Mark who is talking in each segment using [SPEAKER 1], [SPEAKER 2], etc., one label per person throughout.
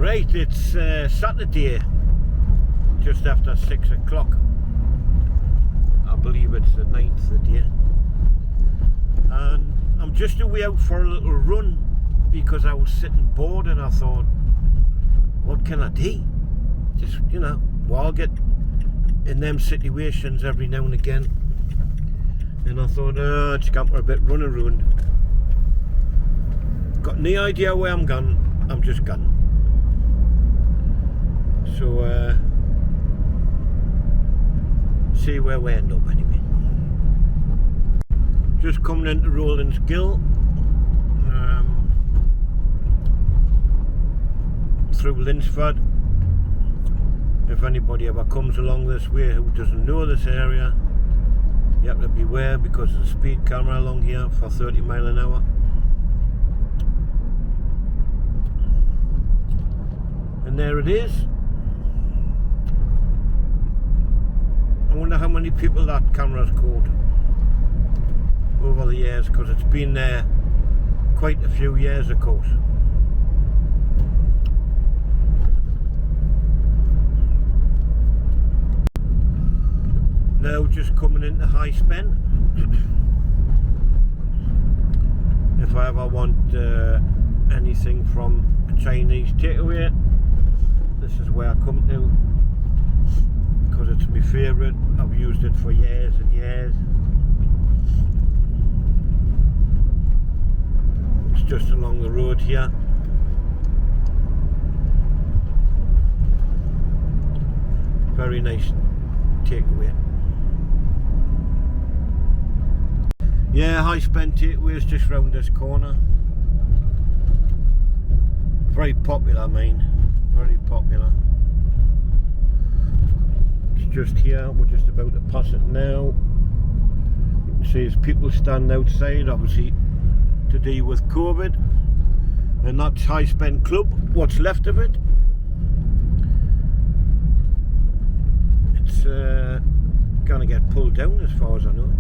[SPEAKER 1] Right, it's Saturday, just after 6 o'clock. I believe it's the 9th of the day. And I'm just away out for a little run because I was sitting bored and I thought, what can I do? Just, you know, well, I'll get in them situations every now and again. And I thought, just go for a bit run around. Got no idea where I'm going, I'm just gone. So, see where we end up anyway. Just coming into Rowlands Gill, through Linsford. If anybody ever comes along this way who doesn't know this area, you have to beware because of the speed camera along here for 30 miles an hour. And there it is. I wonder how many people that camera's caught over the years, because it's been there quite a few years, of course. Now just coming into High Spen. If I ever want anything from a Chinese takeaway, this is where I come to, because it's my favourite. I've used it for years and years. It's just along the road here. Very nice takeaway. Yeah, High Spen takeaway is just round this corner. Very popular, I mean. Very popular. It's just here, we're just about to pass it now. You can see there's people standing outside, obviously to deal with COVID. And that's High Spen Club, what's left of it. It's gonna get pulled down as far as I know.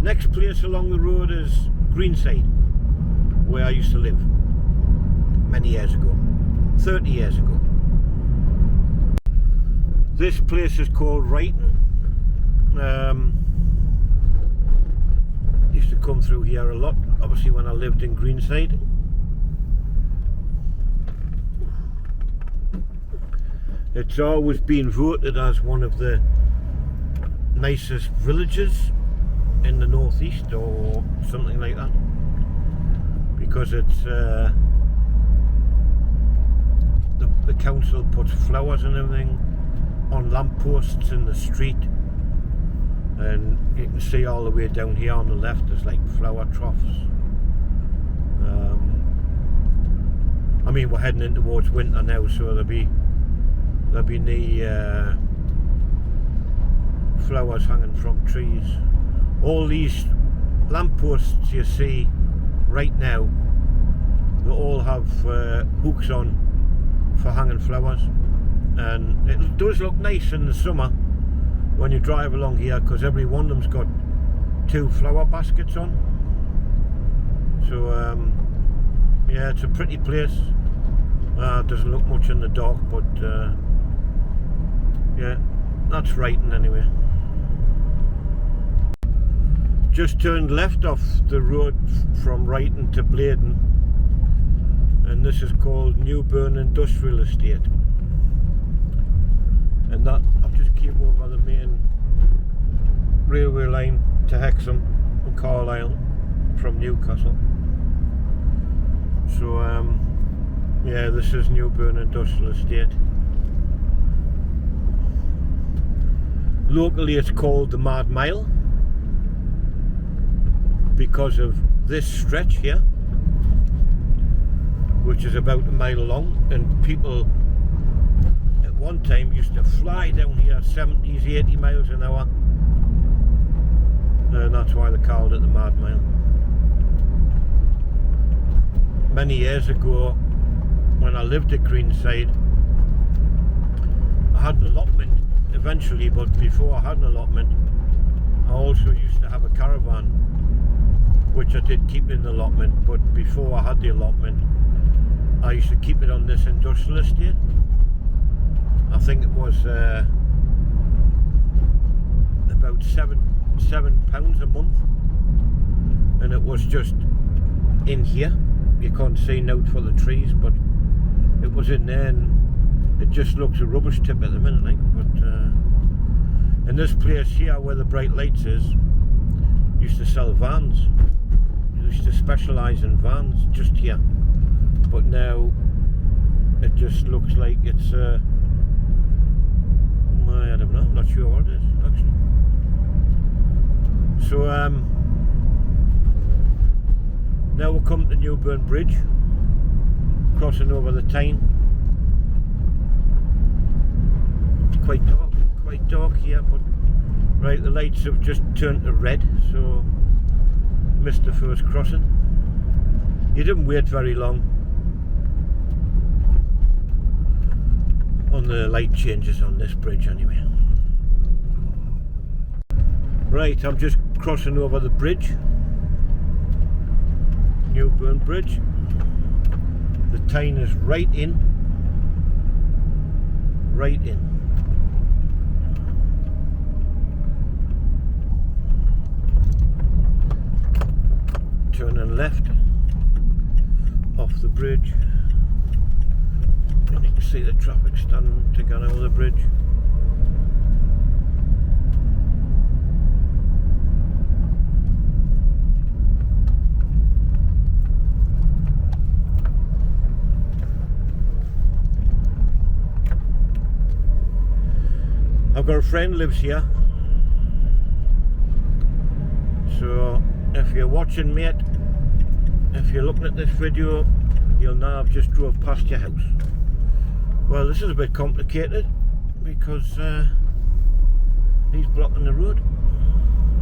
[SPEAKER 1] Next place along the road is Greenside, where I used to live many years ago, 30 years ago. This place is called Wrighton. Used to come through here a lot, obviously when I lived in Greenside. It's always been voted as one of the nicest villages in the northeast or something like that, because it's the council puts flowers and everything on lampposts in the street, and you can see all the way down here on the left there's like flower troughs. I mean, we're heading in towards winter now, so there'll be the flowers hanging from trees. All these lampposts you see right now, they all have hooks on for hanging flowers, and it does look nice in the summer when you drive along here, because every one of them's got 2 flower baskets on. So yeah, it's a pretty place. It doesn't look much in the dark, but yeah, that's Wrighton anyway. Just turned left off the road from Wrighton to Bladen, and this is called Newburn Industrial Estate. And that, I've just came over the main railway line to Hexham and Carlisle from Newcastle. So yeah, this is Newburn Industrial Estate. Locally it's called the Mad Mile, because of this stretch here, which is about a mile long, and people at one time used to fly down here 70s, 80 miles an hour, and that's why they called it the Mad Mile. Many years ago, when I lived at Greenside, I had an allotment eventually, but before I had an allotment, I also used to have a caravan, which I did keep in the allotment. But before I had the allotment, I used to keep it on this industrial estate. I think it was about £7 a month, and it was just in here. You can't see out for the trees, but it was in there, and it just looks a rubbish tip at the minute, like. But in this place here where the bright lights is, used to sell vans. Used to specialise in vans just here, but now it just looks like it's I don't know, I'm not sure what it is actually. So now we're coming to Newburn Bridge, crossing over the Tyne. It's quite dark here, but right, the lights have just turned to red, so missed the first crossing. You didn't wait very long on the light changes on this bridge anyway. Right, I'm just crossing over the bridge, Newburn Bridge. The Tyne is right in. Turning left off the bridge, and you can see the traffic standing to get over the bridge. I've got a friend lives here, so if you're watching, mate, if you're looking at this video, you'll know I've just drove past your house. Well, this is a bit complicated because he's blocking the road.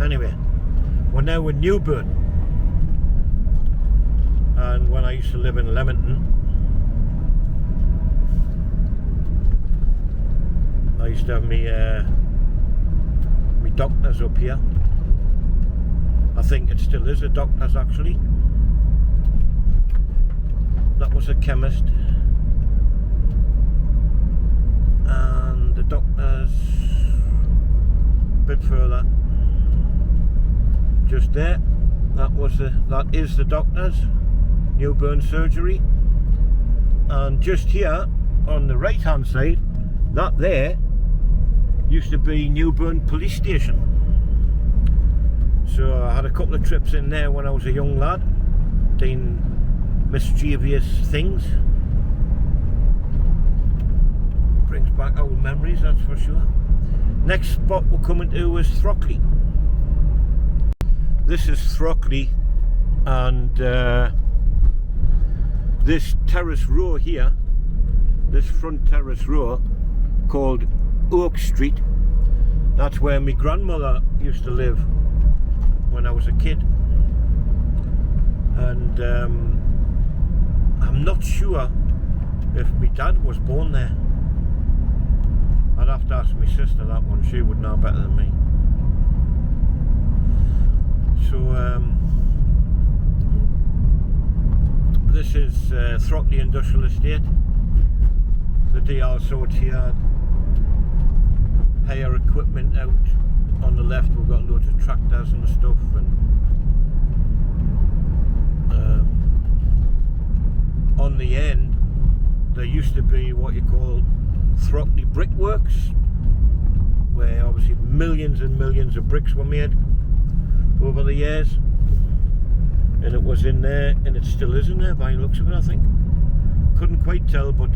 [SPEAKER 1] Anyway, we're now in Newburn, and when I used to live in Leamington, I used to have me doctors up here. I think it still is a doctor's actually. That was a chemist, and the doctor's a bit further. Just there. That is the doctor's, Newburn Surgery. And just here on the right hand side, that there used to be Newburn Police Station. So I had a couple of trips in there when I was a young lad, doing mischievous things. Brings back old memories, that's for sure. Next spot we're coming to is Throckley. This is Throckley, and this terrace row here, this front terrace row called Oak Street, that's where my grandmother used to live when I was a kid. And I'm not sure if my dad was born there. I'd have to ask my sister that one, she would know better than me. So this is Throckley Industrial Estate. The DR sorts here, hire equipment out. On the left we've got loads of tractors and stuff, and on the end there used to be what you call Throckley Brickworks, where obviously millions and millions of bricks were made over the years, and it was in there, and it still is in there by the looks of it, I think. Couldn't quite tell, but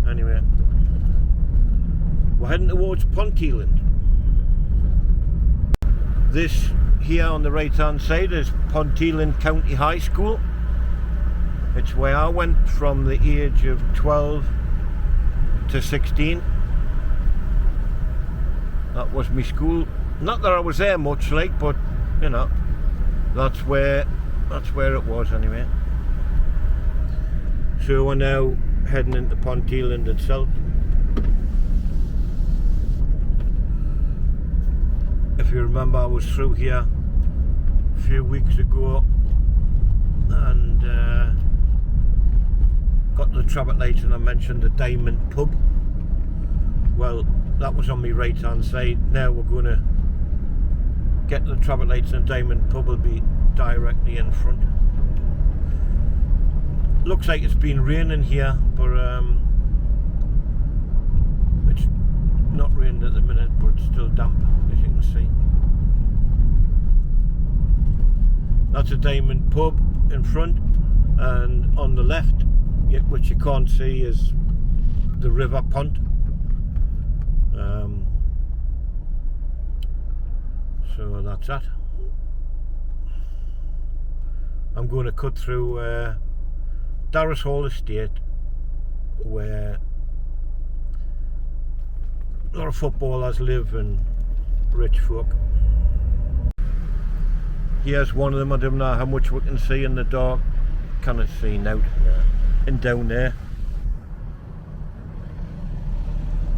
[SPEAKER 1] anyway, we're heading towards Ponteland. This here on the right hand side is Ponteland County High School. It's where I went from the age of 12 to 16. That was my school. Not that I was there much, like, but you know, that's where it was anyway. So we're now heading into Ponteland itself. If you remember, I was through here a few weeks ago, and the traffic lights and I mentioned the Diamond Pub. Well, that was on my right hand side. Now we're going to get to the traffic lights and Diamond Pub will be directly in front. Looks like it's been raining here, but it's not raining at the minute, but it's still damp, as you can see. That's a Diamond Pub in front, and on the left, which you can't see, is the river pond. So that's that. I'm going to cut through Darras Hall Estate, where a lot of footballers live and rich folk. Here's one of them. I don't know how much we can see in the dark. Cannot see now. And down there.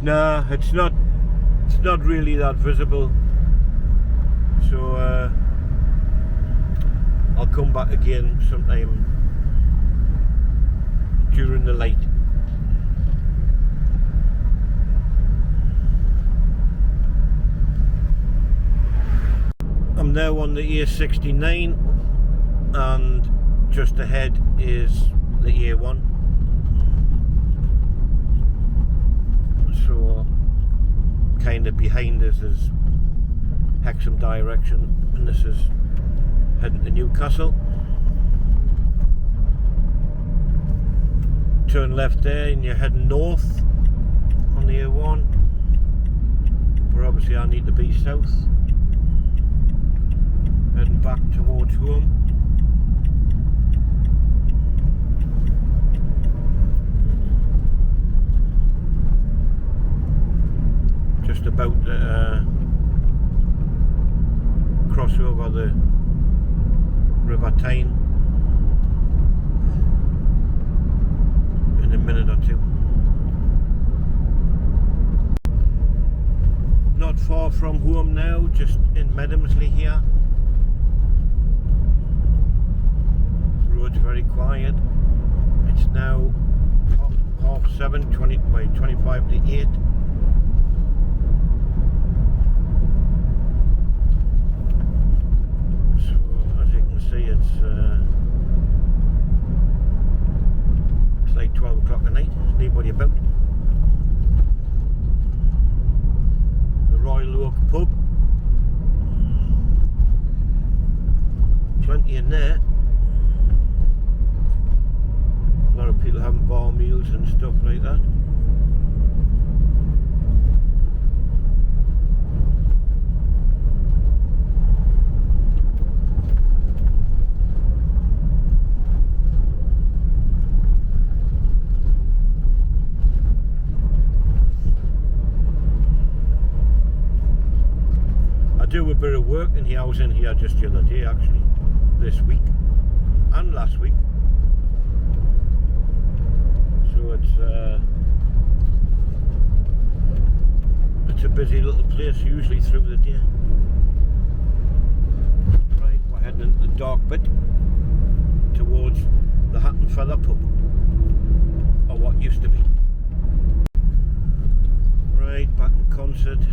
[SPEAKER 1] Nah, it's not really that visible. So I'll come back again sometime during the light. I'm now on the A69 and just ahead is the A1. So kind of behind us is Hexham direction, and this is heading to Newcastle. Turn left there and you're heading north on the A1, but obviously I need to be south, heading back towards home. Just about cross over the River Tyne in a minute or two. Not far from home now, just in Medhamsley here. Road's very quiet. It's now 7:30, 25 to 8. See, it's like 12 o'clock at night. There's nobody about. The Royal Oak Pub, plenty in there. A lot of people having bar meals and stuff like that. Do a bit of work in here. I was in here just the other day, actually, this week and last week. So it's a busy little place usually through the day. Right, we're heading into the dark bit towards the Hat and Feather Pub, or what used to be. Right, back in concert.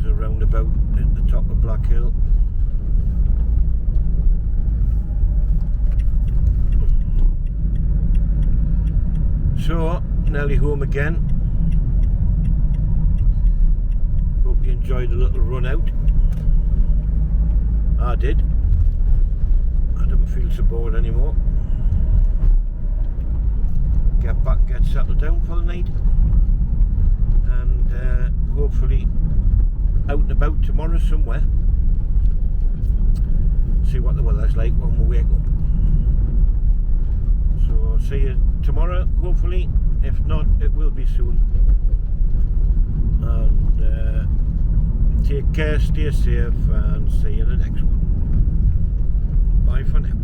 [SPEAKER 1] A roundabout at the top of Black Hill. So, nearly home again. Hope you enjoyed the little run out. I did. I don't feel so bored anymore. Get back and get settled down for the night, and hopefully out and about tomorrow somewhere. See what the weather's like when we wake up. So I'll see you tomorrow, hopefully. If not, it will be soon. And take care, stay safe, and see you in the next one. Bye for now.